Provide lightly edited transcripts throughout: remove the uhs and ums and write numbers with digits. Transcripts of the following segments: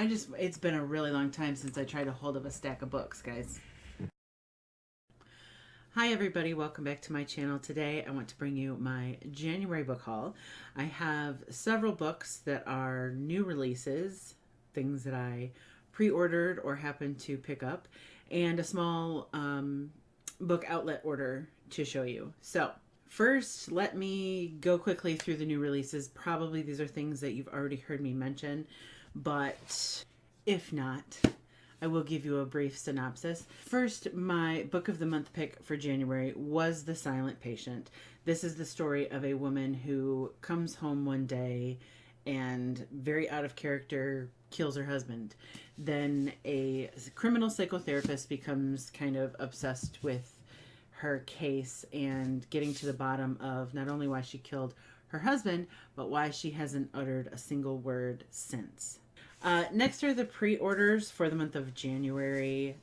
It's been a really long time since I tried a hold of a stack of books, guys. Hi everybody, welcome back to my channel. Today I want to bring you my January book haul. I have several books that are new releases, things that I pre-ordered or happened to pick up, and a small book outlet order to show you. So first, let me go quickly through the new releases. Probably these are things that you've already heard me mention, but if not, I will give you a brief synopsis. First, my book of the month pick for January was The Silent Patient. This is the story of a woman who comes home one day and, very out of character, kills her husband. Then a criminal psychotherapist becomes kind of obsessed with her case and getting to the bottom of not only why she killed her husband, but why she hasn't uttered a single word since. Next are the pre-orders for the month of January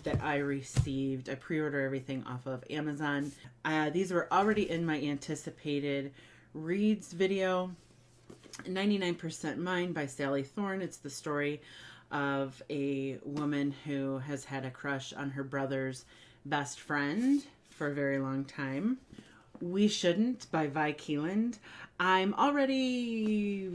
that I received. I pre-order everything off of Amazon. These were already in my anticipated reads video. 99% Mine by Sally Thorne. It's the story of a woman who has had a crush on her brother's best friend for a very long time. We Shouldn't by Vi Keeland. I'm already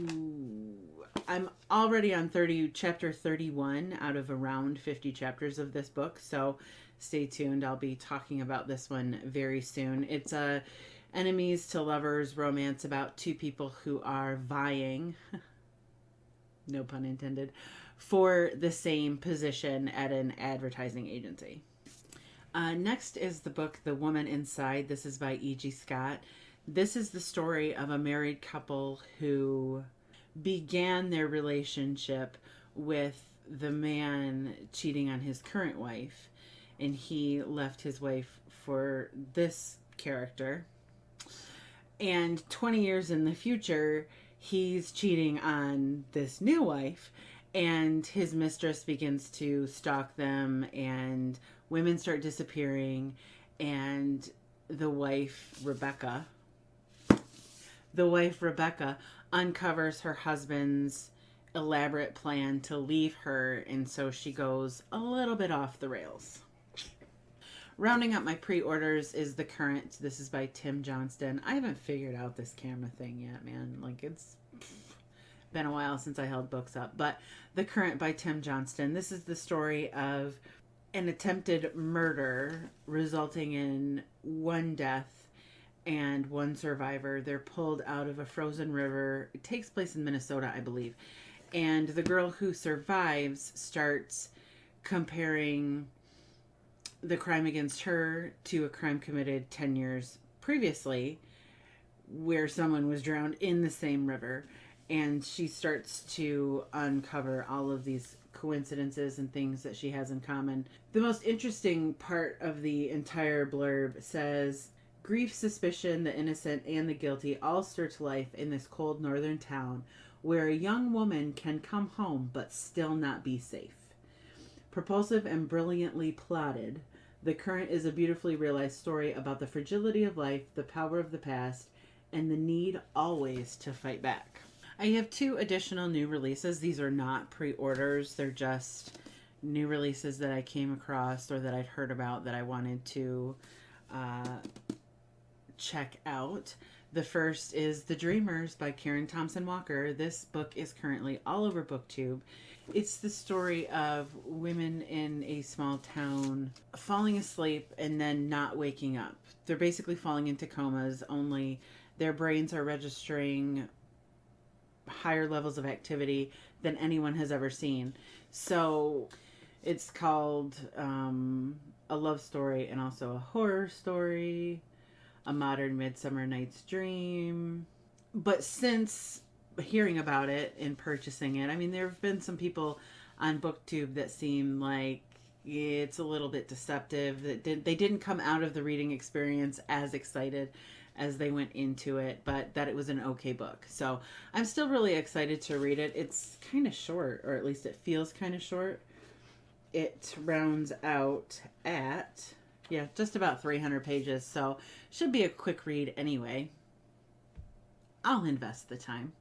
on chapter 31 out of around 50 chapters of this book, so stay tuned. I'll be talking about this one very soon. It's a enemies to lovers romance about two people who are vying, no pun intended, for the same position at an advertising agency. Next is the book The Woman Inside. This is by E.G. Scott. This is the story of a married couple who began their relationship with the man cheating on his current wife, and he left his wife for this character. And 20 years in the future, he's cheating on this new wife, and his mistress begins to stalk them, and women start disappearing, and the wife Rebecca uncovers her husband's elaborate plan to leave her, and so she goes a little bit off the rails. Rounding up my pre-orders is The Current. This is by Tim Johnston. I haven't figured out this camera thing yet, man. Like, it's been a while since I held books up. But The Current by Tim Johnston. This is the story of an attempted murder resulting in one death and one survivor. They're pulled out of a frozen river. It takes place in Minnesota, I believe. And the girl who survives starts comparing the crime against her to a crime committed 10 years previously where someone was drowned in the same river. And she starts to uncover all of these coincidences and things that she has in common. The most interesting part of the entire blurb says, grief, suspicion, the innocent, and the guilty all stir to life in this cold northern town where a young woman can come home but still not be safe. Propulsive and brilliantly plotted, The Current is a beautifully realized story about the fragility of life, the power of the past, and the need always to fight back. I have two additional new releases. These are not pre-orders. They're just new releases that I came across or that I'd heard about that I wanted to check out. The first is The Dreamers by Karen Thompson Walker. This book is currently all over BookTube. It's the story of women in a small town falling asleep and then not waking up. They're basically falling into comas, only their brains are registering higher levels of activity than anyone has ever seen. So it's called a love story and also a horror story, a modern Midsummer Night's Dream. But since hearing about it and purchasing it, I mean, there have been some people on BookTube that seem like it's a little bit deceptive. They didn't come out of the reading experience as excited as they went into it, but that it was an okay book. So I'm still really excited to read it. It's kind of short, or at least it feels kind of short. It rounds out at, just about 300 pages, so should be a quick read anyway. I'll invest the time.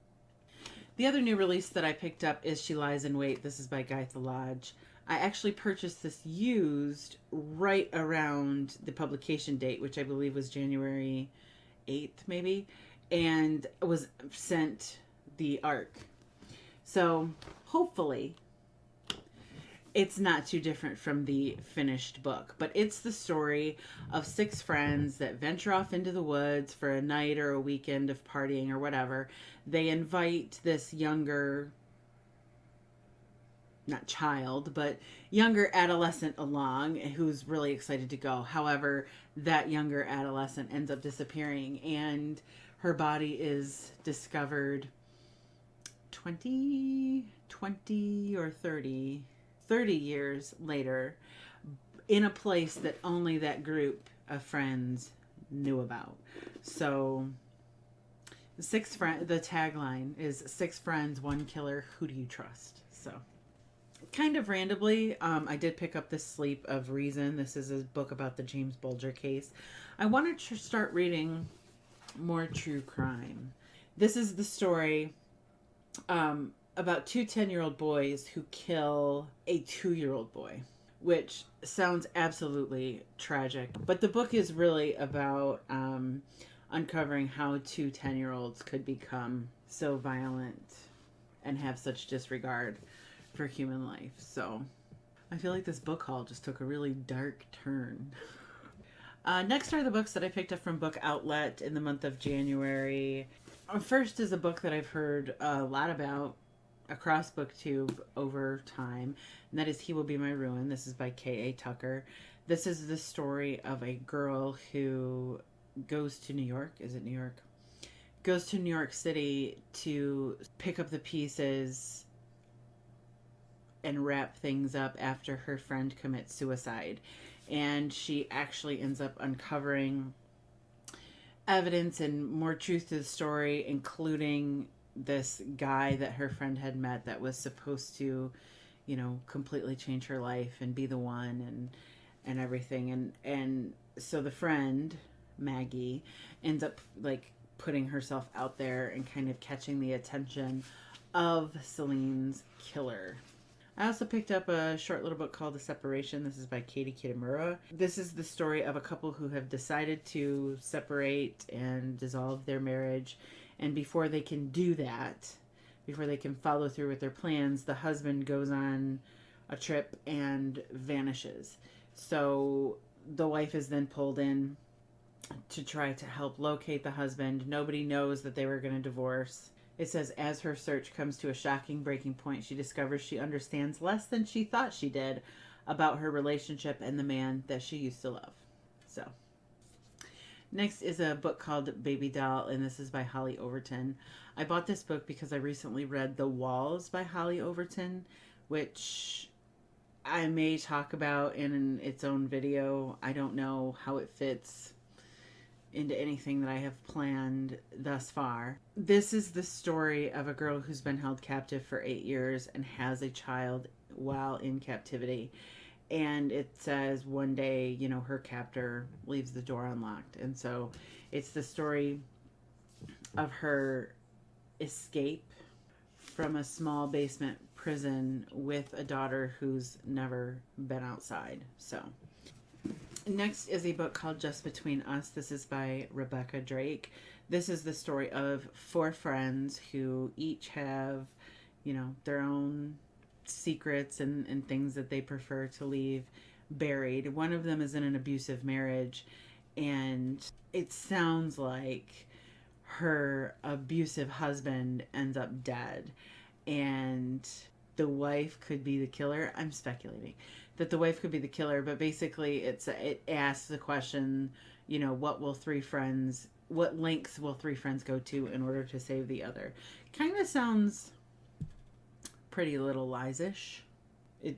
The other new release that I picked up is She Lies in Wait. This is by Gytha Lodge. I actually purchased this used right around the publication date, which I believe was January 8th, maybe, and was sent the ARC. So hopefully it's not too different from the finished book, but it's the story of 6 friends that venture off into the woods for a night or a weekend of partying or whatever. They invite this younger, not child, but younger adolescent along who's really excited to go. However, that younger adolescent ends up disappearing and her body is discovered 20 or 30 years later in a place that only that group of friends knew about. So the tagline is 6 friends, 1 killer, who do you trust? So kind of randomly, I did pick up The Sleep of Reason. This is a book about the James Bulger case. I wanted to start reading more true crime. This is the story about 2 10-year-old boys who kill a 2-year-old boy, which sounds absolutely tragic. But the book is really about uncovering how 2 10-year-olds could become so violent and have such disregard for human life. So I feel like this book haul just took a really dark turn. Next are the books that I picked up from Book Outlet in the month of January. First is a book that I've heard a lot about across BookTube over time, and that is He Will Be My Ruin. This is by K.A. Tucker. This is the story of a girl who goes to New York. Is it New York? Goes to New York City to pick up the pieces and wrap things up after her friend commits suicide. And she actually ends up uncovering evidence and more truth to the story, including this guy that her friend had met that was supposed to, completely change her life and be the one and everything. And so the friend, Maggie, ends up like putting herself out there and kind of catching the attention of Celine's killer. I also picked up a short little book called The Separation. This is by Katie Kitamura. This is the story of a couple who have decided to separate and dissolve their marriage. And before they can do that, before they can follow through with their plans, the husband goes on a trip and vanishes. So the wife is then pulled in to try to help locate the husband. Nobody knows that they were going to divorce. It says, as her search comes to a shocking breaking point, she discovers she understands less than she thought she did about her relationship and the man that she used to love. So, next is a book called Baby Doll, and this is by Hollie Overton. I bought this book because I recently read The Walls by Hollie Overton, which I may talk about in its own video. I don't know how it fits into anything that I have planned thus far. This is the story of a girl who's been held captive for 8 years and has a child while in captivity. And it says one day, her captor leaves the door unlocked. And so it's the story of her escape from a small basement prison with a daughter who's never been outside. So next is a book called Just Between Us. This is by Rebecca Drake. This is the story of 4 friends who each have, their own secrets and things that they prefer to leave buried. One of them is in an abusive marriage, and it sounds like her abusive husband ends up dead, and the wife could be the killer. I'm speculating that the wife could be the killer, but basically it asks the question, what lengths will 3 friends go to in order to save the other? Kind of sounds Pretty Little Lies-ish.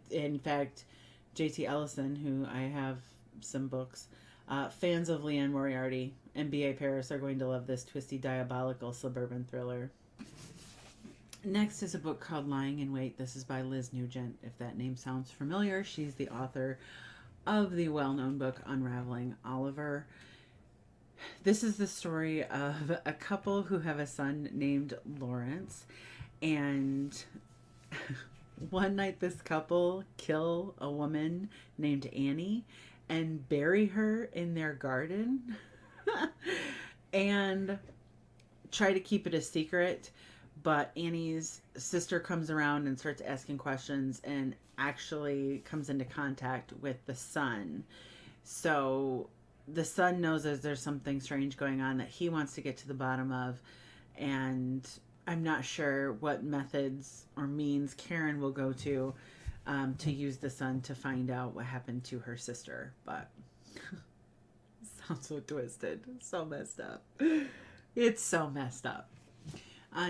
In fact, J.T. Ellison, who I have some books, fans of Leanne Moriarty and B.A. Paris are going to love this twisty, diabolical suburban thriller. Next is a book called Lying in Wait. This is by Liz Nugent. If that name sounds familiar, she's the author of the well-known book Unraveling Oliver. This is the story of a couple who have a son named Lawrence, And one night this couple kill a woman named Annie and bury her in their garden and try to keep it a secret. But Annie's sister comes around and starts asking questions and actually comes into contact with the son. So the son knows that there's something strange going on that he wants to get to the bottom of. And I'm not sure what methods or means Karen will go to use the son to find out what happened to her sister. But sounds so twisted. So messed up. It's so messed up.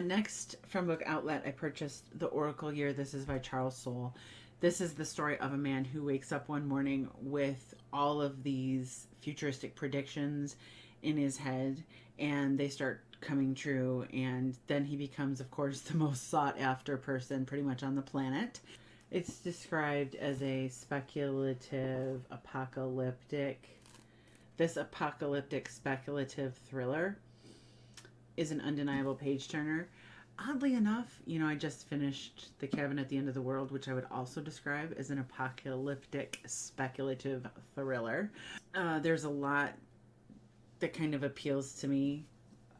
Next, from Book Outlet, I purchased The Oracle Year. This is by Charles Soule. This is the story of a man who wakes up one morning with all of these futuristic predictions in his head, and they start coming true, and then he becomes, of course, the most sought after person pretty much on the planet. It's described as a speculative speculative thriller is an undeniable page turner. Oddly enough, I just finished The Cabin at the End of the World, which I would also describe as an apocalyptic speculative thriller. There's a lot that kind of appeals to me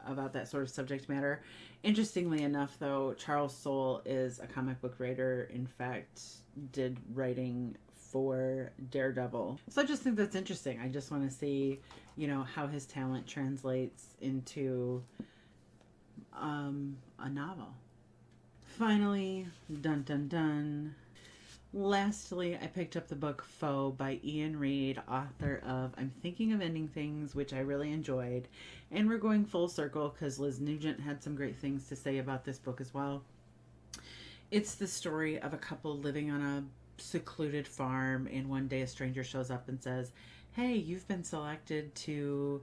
about that sort of subject matter. Interestingly enough, though, Charles Soule is a comic book writer. In fact, did writing for Daredevil. So I just think that's interesting. I just want to see, how his talent translates into a novel. Finally, dun dun dun. Lastly, I picked up the book Foe by Iain Reid, author of I'm Thinking of Ending Things, which I really enjoyed. And we're going full circle because Liz Nugent had some great things to say about this book as well. It's the story of a couple living on a secluded farm, and one day a stranger shows up and says, hey, you've been selected to,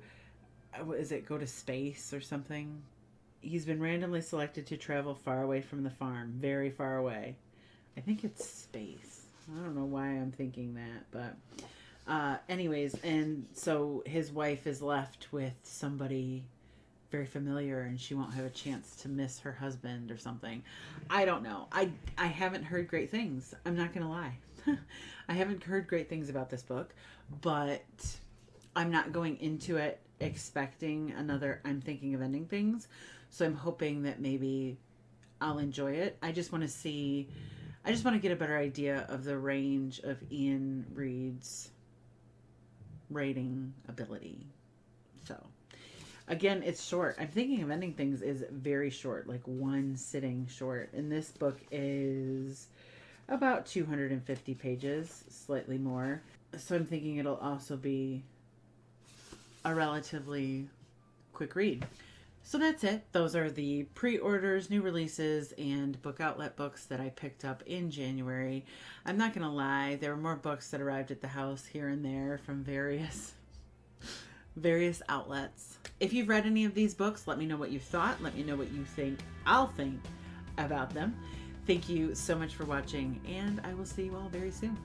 go to space or something? He's been randomly selected to travel far away from the farm, very far away. I think it's space. I don't know why I'm thinking that, but anyways, and so his wife is left with somebody very familiar, and she won't have a chance to miss her husband or something. I don't know. I haven't heard great things. I'm not gonna lie. I haven't heard great things about this book, but I'm not going into it expecting another I'm Thinking of Ending Things. So I'm hoping that maybe I'll enjoy it. I just want to get a better idea of the range of Iain Reid's writing ability. So, again, it's short. I'm Thinking of Ending Things is very short, like one sitting short. And this book is about 250 pages, slightly more. So I'm thinking it'll also be a relatively quick read. So that's it. Those are the pre-orders, new releases, and Book Outlet books that I picked up in January. I'm not going to lie, there were more books that arrived at the house here and there from various outlets. If you've read any of these books, let me know what you thought. Let me know what you think I'll think about them. Thank you so much for watching, and I will see you all very soon.